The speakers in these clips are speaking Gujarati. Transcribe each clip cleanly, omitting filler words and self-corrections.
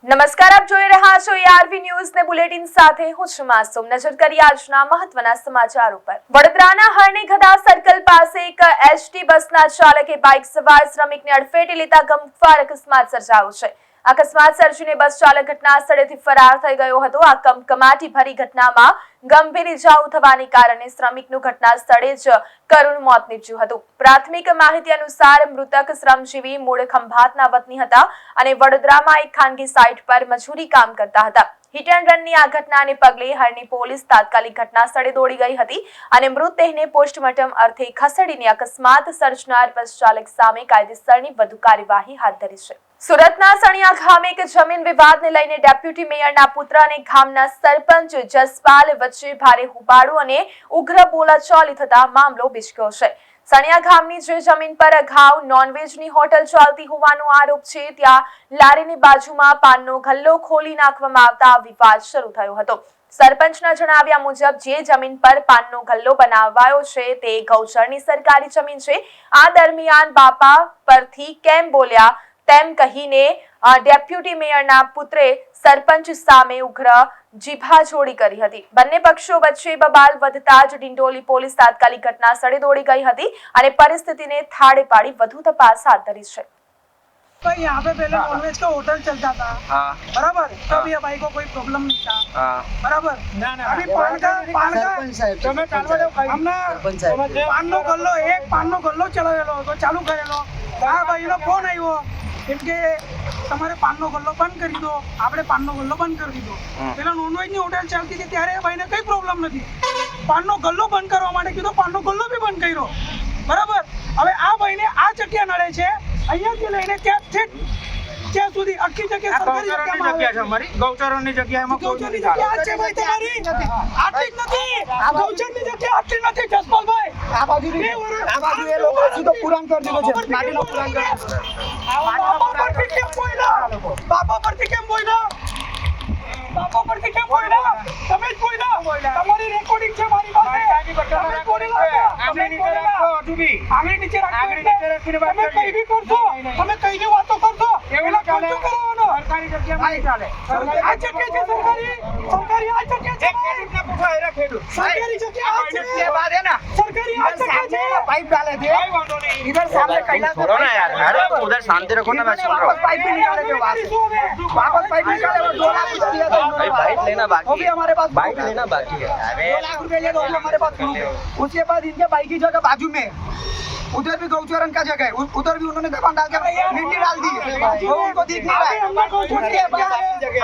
નમસ્કાર, આપ જોઈ રહ્યા છો ARV ન્યૂઝ ને બુલેટિન સાથે હું છું માસૂમ। નજર કરીએ આજના મહત્વના સમાચાર ઉપર। વડોદરાના હરણીગઢા સર્કલ પાસે એક એસટી બસના ચાલકે બાઇક સવાર શ્રમિકને અડફેટે લેતા ગમખ્વાર અકસ્માત સર્જાયો છે। અકસ્માત સર્જીને બસ ચાલક ઘટના સ્થળેથી ફરાર થઈ ગયો હતો। આ કમકમાટી ભરી ઘટનામાં ગંભીર ઇજાઓ થવાને કારણે શ્રમિકનું ઘટના સ્થળે જ કરુણ મોત નીપજ્યું હતું। પ્રાથમિક માહિતી અનુસાર મૃતક શ્રમજીવી મૂળ ખંભાતના વતની હતા અને વડોદરામાં એક ખાનગી સાઇટ પર મજૂરી કામ કરતા હતા। હિટ એન્ડ રનની આ ઘટનાને પગલે હરણી પોલીસ તાત્કાલિક ઘટના સ્થળે દોડી ગઈ હતી અને મૃતદેહને પોસ્ટમોર્ટમ અર્થે ખસેડીને અકસ્માત સર્જનાર બસ ચાલક સામે કાયદેસરની વધુ કાર્યવાહી હાથ ધરી છે। સુરતના સણિયા ગામે એક જમીન વિવાદને લઈને ડેપ્યુટી મેયરના પુત્ર અને ગામના સરપંચ જસપાલ વચ્ચે ભારે હોબાળો અને ઉગ્ર બોલાચાલી થતા મામલો બીચક્યો છે। સણિયા ગામની જે જમીન પર અગાઉ નોનવેજની હોટલ ચાલતી હોવાનો આરોપ છે, ત્યાં લારીની બાજુમાં પાનનો ગલ્લો ખોલી નાખવામાં આવતા વિવાદ શરૂ થયો હતો। સરપંચના જણાવ્યા મુજબ જે જમીન પર પાનનો ગલ્લો બનાવાયો છે તે ગૌચરની સરકારી જમીન છે। આ દરમિયાન બાપા પરથી કેમ બોલ્યા તેમ કહીને ડેપ્યુટી મેયરના પુત્રે સરપંચ સામે ઉગ્ર જીભાજોડી કરી હતી। બંને પક્ષો વચ્ચે બબાલ વધતા જ ડિંડોલી પોલીસ તાત્કાલિક ઘટના સ્થળે દોડી ગઈ હતી અને પરિસ્થિતિને થાળે પાડી વધુ તપાસ હાથ ધરી છે। भाई यहाँ पे पहले नॉनवेज का होटल चलता था, बराबर। तब ये भाई को कोई प्रॉब्लम नहीं था, बराबर। अभी पान नो गल्लो एक पान नो गल्लो चलावेलो तो चालू करेलो। आ भाई नो फोन आयो કેમ કે તમારે પાનનો ગલ્લો બંધ કરી દો। આપણે પાનનો ગલ્લો બંધ કરી દીધો। પેલા નોનવેજની હોટલ ચાલતી હતી ત્યારે એ ભાઈને કઈ પ્રોબ્લેમ નથી। પાનનો ગલ્લો બંધ કરવા માટે કીધો, પાનનો ગલ્લો બી બંધ કર્યો, બરાબર। હવે આ ભાઈને આ જગ્યા નડે છે, અહીંયાથી લઈને ત્યાં સુધી આખી જગ્યા સરકારી જગ્યા છે અમારી। ગૌચરની જગ્યા એમાં ગૌચરની જગ્યા છે ભાઈ તમારી, આટલી જ નથી। ગૌચરની જગ્યા આટલી નથી જસપાલભાઈ। આ બાજુ એ લોકો સીધો પુરાણ કરી દીધો છે, માટીનો પુરાણ કરી। બાપા પરથી કેમ બોલ્યા? બાપા પરથી કેમ બોલ્યા? બાપા પરથી કેમ બોલ્યા? તમે જ બોલ્યા। તમારી રેકોર્ડિંગ છે મારી પાસે। આંગળી નીચે રાખીને તમે કઈ બી કરશો, તમે કઈ બી વાતો કરશો, એના ખર્ચો કરવાનો। સરકારી જગ્યામાં નહીં ચાલે। આ જગ્યા છે સરકારી, સરકારી આ જગ્યા છે। ખેડૂતને પૂછો, એરા ખેડૂત સરકારી જગ્યા આ છે, ये बात है ना। सरकारी आ जगह છે, पाइप डाले थे इधर सामने कैलाश छोड़ो ना यार, अरे उधर शांति रखो ना, मैं सुन रहा हूं। पाइप भी निकाले थे वापस पाइप निकाले और 2 लाख रुपया दिया था। भाई बाइक लेना बाकी है, वो भी हमारे पास बाइक लेना बाकी है। अरे 2 लाख रुपया लिए तो हमारे पास प्रूफ है। उसके बाद इनके बाइक की जगह बाजू में उधर भी गौचरण का जगह है, उधर भी उन्होंने दुकान डाल के मिट्टी डाल दी, वो उनको दिख नहीं रहा है। उसके बाद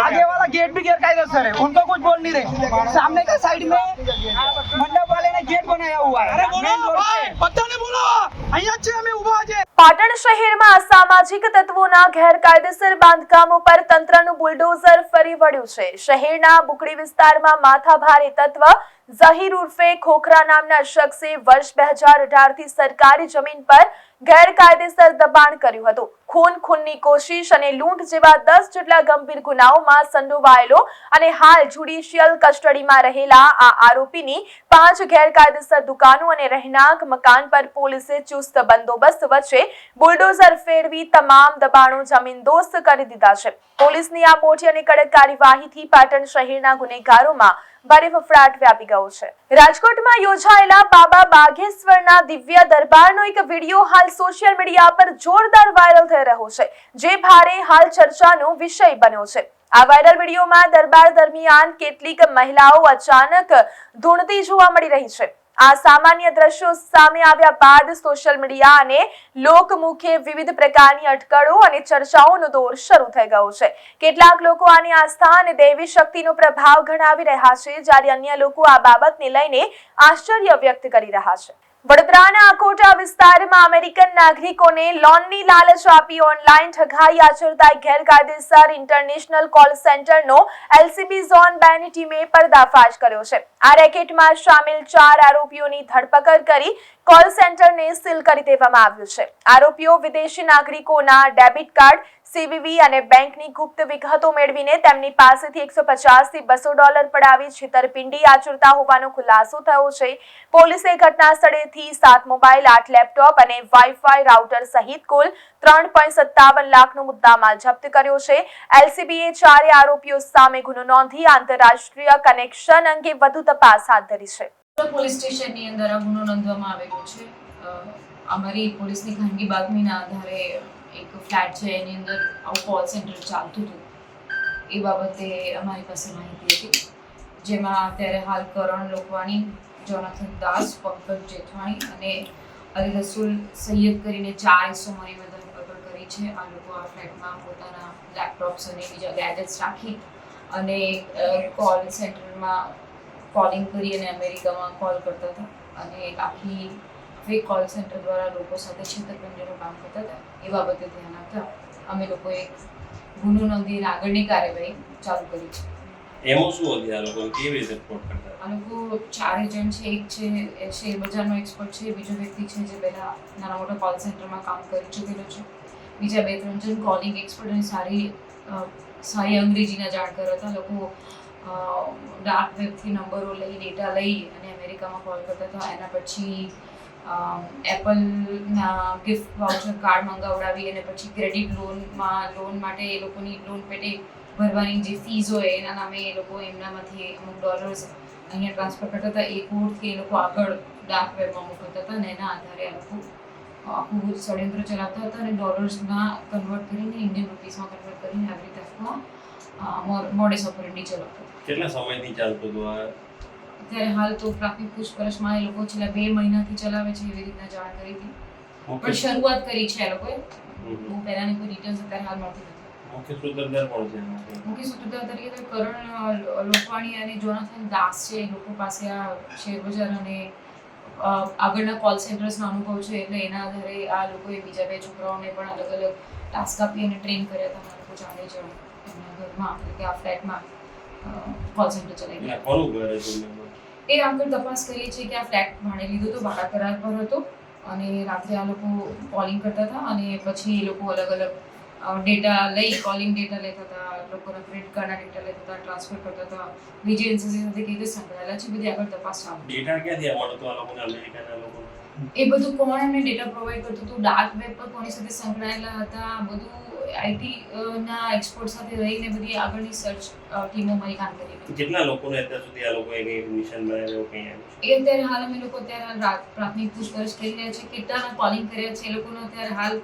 आगे वाला गेट भी गैरकायदेसर है, उनको कुछ बोल नहीं रहे। सामने का साइड में मंडप वाले ने गेट बनाया हुआ है। अरे बोलो भाई, पता नहीं बोलो, અહીંયા છે અમે ઊભા છે। પાટણ શહેરમાં અસામાજિક તત્વોના ગેરકાયદેસર બાંધકામો પર તંત્રનું બુલડોઝર ફરી વળ્યું છે। શહેરના બુકડી વિસ્તારમાં માથાભારે તત્વ ઝહીર ઉર્ફે ખોખરા નામના શખ્સે વર્ષ 2018 થી સરકારી જમીન પર ગેરકાયદેસર દબાણ કર્યું હતું। ખૂનની કોશિશ અને લૂંટ જેવા 10 જેટલા ગંભીર ગુનાઓમાં સંડોવાયેલો અને હાલ જ્યુડિશિયલ કસ્ટડીમાં રહેલા આ આરોપીની 5 ગેરકાયદેસર દુકાનો અને રહેણાંક મકાન પર પોલીસે ચુસ્ત બંદોબસ્ત વચ્ચે બુલડોઝર ફેરવી તમામ દબાણો જમીનદોસ્ત કરી દીધા છે। પોલીસની આ મોટી અને કડક કાર્યવાહીથી પાટણ શહેરના ગુનેગારોમાં ભારે ફફડાટ વ્યાપી ગયો છે। રાજકોટમાં યોજાયેલા બાબા બાગેશ્વરના દિવ્ય દરબારનો એક વિડીયો હાલ સોશિયલ મીડિયા પર જોરદાર વાયરલ થઈ રહ્યો છે, જે ભારે હાલ ચર્ચાનો વિષય બન્યો છે। આ વાયરલ વિડીયોમાં દરબાર દરમિયાન કેટલીક મહિલાઓ અચાનક ધૂણતી જોવા મળી રહી છે। આ સામાન્ય દ્રશ્યો સામે આવ્યા બાદ સોશિયલ મીડિયા અને લોકમુખે વિવિધ પ્રકારની અટકળો અને ચર્ચાઓનો દોર શરૂ થઈ ગયો છે। કેટલાક લોકો આની આસ્થા અને દૈવી શક્તિનો પ્રભાવ ગણાવી રહ્યા છે, જ્યારે અન્ય લોકો આ બાબતને લઈને આશ્ચર્ય વ્યક્ત કરી રહ્યા છે। વડોદરાના આકોટા વિસ્તારમાં અમેરિકન નાગરિકોને લોનની લાલચ આપી ઓનલાઈન ઠગાઈ આચરતા ગેરકાયદેસર ઇન્ટરનેશનલ કોલ સેન્ટરનો એલસીબી ઝોન 2 ની ટીમે પર્દાફાશ કર્યો છે। આ રેકેટમાં સામેલ 4 આરોપીઓની ધરપકડ કરી કોલ સેન્ટરને સીલ કરી દેવામાં આવ્યું છે। આરોપીઓ વિદેશી નાગરિકોના ડેબિટ કાર્ડ, સીવીવી અને બેંકની ગુપ્ત વિગતો મેળવીને તેમની પાસેથી $150 થી $200 પડાવી છેતરપિંડી આચરતા હોવાનો ખુલાસો થયો છે. પોલીસે ઘટના સ્થળેથી 7 મોબાઈલ, 8 લેપટોપ અને વાઈફાઈ રાઉટર સહિત કુલ 3.57 લાખનો મુદ્દામાલ જપ્ત કર્યો છે. એલસીબીએ 4 આરોપીઓ સામે ગુનો નોંધી આંતરરાષ્ટ્રીય કનેક્શન અંગે વધુ તપાસ હાથ ધરી છે. પોલીસ સ્ટેશનની અંદર આ ગુનો નોંધવામાં આવેલો છે. અમારી પોલીસની ખાનગી બાતમીના આધારે એક ફ્લેટ છે એની અંદર આવું કોલ સેન્ટર ચાલતું હતું. એ બાબતે અમારી પાસે માહિતી હતી, જેમાં અત્યારે હાલ કરણ લોકવાણી, જોનાથન દાસ, પંકજ જેઠવાણી અને અલી રસુલ સૈયદ કરીને 4 ઇસમોની ધરપકડ કરી છે. આ લોકો આ ફ્લેટમાં પોતાના લેપટોપ્સ અને બીજા ગેજેટ્સ રાખી અને કોલ સેન્ટરમાં કોલિંગ કરી અને અમેરિકામાં કોલ કરતા હતા અને આખી ફેક કોલ સેન્ટર દ્વારા લોકો સાથે છેતરપિંડીનું કામ કરતા હતા. એ બાબતે ધ્યાન આપતા અમે લોકોએ ગુનો નોંધીને આગળની કાર્યવાહી ચાલુ કરી છે. એમાં શું હતી? આ લોકો કેવી રીતે સપોર્ટ કરતા? આ લોકો 4 એજન્ટ છે. એક છે એ શેર બજારનો એક્સપર્ટ છે, બીજો વ્યક્તિ છે જે પહેલાં નાના મોટા કોલ સેન્ટરમાં કામ કરી ચૂકેલો છે, બીજા 2-3 જણ કોલિંગ એક્સપર્ટ અને સારી અંગ્રેજીના જાણકાર હતા. લોકો ડાર્ક વેબથી નંબરો લઈ, ડેટા લઈ અને અમેરિકામાં કોલ કરતા હતા. એના પછી એપલના ગિફ્ટ વાઉચર કાર્ડ મંગાવડાવી અને પછી ક્રેડિટ લોન માટે એ લોકોની લોન પેટે ભરવાની જે ફીઝ હોય એના નામે એ લોકો એમનામાંથી અમુક ડોલર્સ અહીંયા ટ્રાન્સફર કરતા હતા. એ કોડથી એ લોકો આગળ ડાર્ક વેબમાં મોકલતા હતા અને એના આધારે આ લોકો આખું ષડયંત્ર ચલાવતા હતા અને ડોલર્સમાં કન્વર્ટ કરીને ઇન્ડિયન રૂપીસમાં કન્વર્ટ કરીને આવી રીતે મોડેસ ઓપરેન્ડી ચલાવતા હતા. કેટલા સમયથી ચાલતું હતું આ? અત્યારે હાલ તો પ્રાથમિક પૂછપરછમાં એ લોકો છેલ્લા 2 મહિનાથી ચલાવે છે એવી રીતના જાણ કરી હતી, પણ શરૂઆત કરી છે એ લોકોએ. બહુ પહેલાની કોઈ ડિટેલ્સ અત્યારે હાલ મળતી નથી. મુખ્ય સૂત્રધાર કોણ છે? મુખ્ય સૂત્રધાર તરીકે તો કરણ લોકવાણી અને જોનાથન દાસ છે. એ લોકો પાસે આ શેરબજાર અને આગળના કોલ સેન્ટર્સનો અનુભવ છે, એટલે એના આધારે આ લોકોએ બીજા 2 છોકરાઓને પણ અલગ અલગ ટાસ્ક આપી અને ટ્રેન કર્યા હતા. આ લોકો જાણે છે એમના ઘરમાં, એટલે કે આ ફ્લેટમાં કોલ સેન્ટર ચલાવી. કોનું ઘર હતું? એ આગળ તપાસ કરીએ છીએ કે આ ફ્લેટ ભાડે લીધો હતો, ભાડા કરાર પર હતો અને રાત્રે આ લોકો કોલિંગ કરતા હતા અને પછી એ લોકો અલગ અલગ ડેટા લઈ, કોલિંગ ડેટા લેતા હતા, લોકોના ક્રેડિટ કાર્ડના ડેટા લેતા હતા, ટ્રાન્સફર કરતા હતા. બીજી એજન્સી સાથે કેવી રીતે સંકળાયેલા છે બધી આગળ તપાસ ચાલુ. ડેટા ક્યાંથી મળતો આ લોકોને? અમેરિકાના લોકોને એ બધું કોણ એમને ડેટા પ્રોવાઈડ કરતું હતું, ડાર્ક વેબ પર કોની સાથે સંકળાયેલા હતા, બધું આઈટી ના એક્સપર્ટ સાથે રહીને બધી આગળની સર્ચ ટીમો મારી કામ કરી. કેટલા લોકોને અત્યાર સુધી આ લોકોએ કંઈ નિશાન બનાવ્યો કંઈ આવ્યું? એ અત્યારે હાલ અમે લોકો અત્યારે પ્રાથમિક પૂછપરછ કરી રહ્યા છે. કેટલાના કોલિંગ કર્યા છે એ લોકોનો અત્યારે હાલ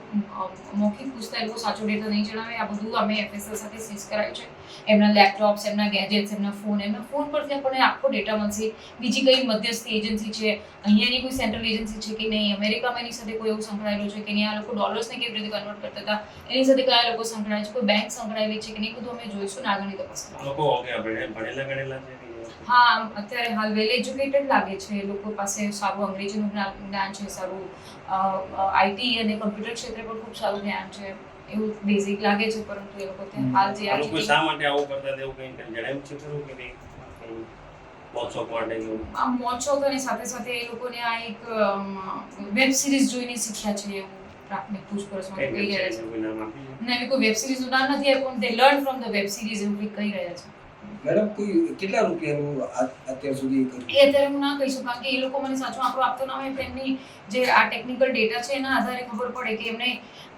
મૌખિક પૂછતા એ લોકો સાચો ડેટા નહીં જણાવે. આ બધું અમે એફએસએલ સાથે સીઝ કરાયું છે. એમના લેપટોપ્સ, એમના ગેજેટ્સ, એમના ફોન પરથી આપણને આખો ડેટા મળશે. બીજી કઈ મધ્યસ્થી એજન્સી છે, અહીંયાની કોઈ સેન્ટ્રલ એજન્સી છે કે નહીં, અમેરિકામાં એની સાથે કોઈ એવું સંકળાયેલું છે કે નહીં, આ લોકો ડોલર્સને કેવી રીતે કન્વર્ટ કરતા હતા એની સાથે કયા લોકો સંકળાયેલા છે, કોઈ બેંક સંકળાયેલી છે કે નહીં, બધું અમે જોઈશું ને આગળની તપાસ કરીશું. લોકો ભણેલા ગણેલા છે? હા, અત્યારે હાલ વેલ એજ્યુકેટેડ લાગે છે. એ લોકો પાસે સારું અંગ્રેજીનું જ્ઞાન છે, સારું આઈટી અને કમ્પ્યુટર ક્ષેત્રે પણ ખૂબ સારું જ્ઞાન છે, એવું બેઝિક લાગે છે. પરંતુ એ લોકો હાલ જે આ લોકો શા માટે આવું કરતા તેવું કંઈ જણાવ્યું છે ખરું કે નહીં? મોજશોખ માટે આ મોજશોખ અને સાથે સાથે એ લોકોને આ એક વેબ સિરીઝ જોઈને શીખ્યા છે એવું પ્રાથમિક પૂછપરછમાં કહી રહ્યા છે. ના, એવી કોઈ વેબ સિરીઝનું નામ નથી આપ્યું, they learn from the web series એવું કંઈક કહી રહ્યા છે. મેડમ, કોઈ કેટલા રૂપિયાનું અત્યાર સુધી એ અત્યારે હું ના કહી શકું, કારણ કે એ લોકો મને સાચો આંકડો આપતો ના હોય. એમની જે આ ટેકનિકલ ડેટા છે એના આધારે ખબર પડે કે એમને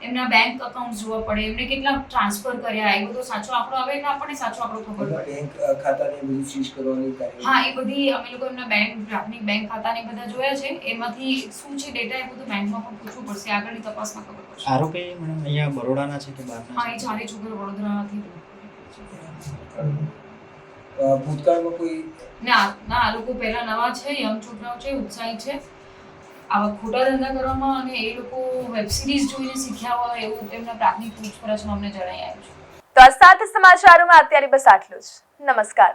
એમના બેંક અકાઉન્ટ જોવા પડે, એમને કેટલા ટ્રાન્સફર કર્યા, એ બધો સાચો આંકડો આવે એટલે આપણને સાચો આંકડો ખબર પડે. બેંક ખાતાને બધું સીઝ કરવાની કાર્યવાહી? હા, એ બધી અમે લોકો એમના પ્રાથમિક બેંક ખાતાને બધા જોયા છે. એમાંથી શું છે ડેટા એ બધું બેંકમાં પણ પૂછવું પડશે, આગળની તપાસમાં ખબર પડશે. આરોપી મેડમ અહીંયા બરોડાના છે કે બહારના? હા, એ 4 છોકરા વડોદરામાંથી. ભૂતકાળમાં કોઈ ના, આ લોકો પહેલા નવા છે, યંગ છોકરાઓ છે, ઉત્સાહી છે. આવા ખોટા ધંધા કરવામાં અને એ લોકો વેબ સિરીઝ જોઈને શીખ્યા હોય એવું એમના પ્રાથમિક પૂછપરછમાં અમને જણાઈ આવ્યું છે. તો આ 7 સમાચારોમાં અત્યારે બસ આટલું જ. નમસ્કાર.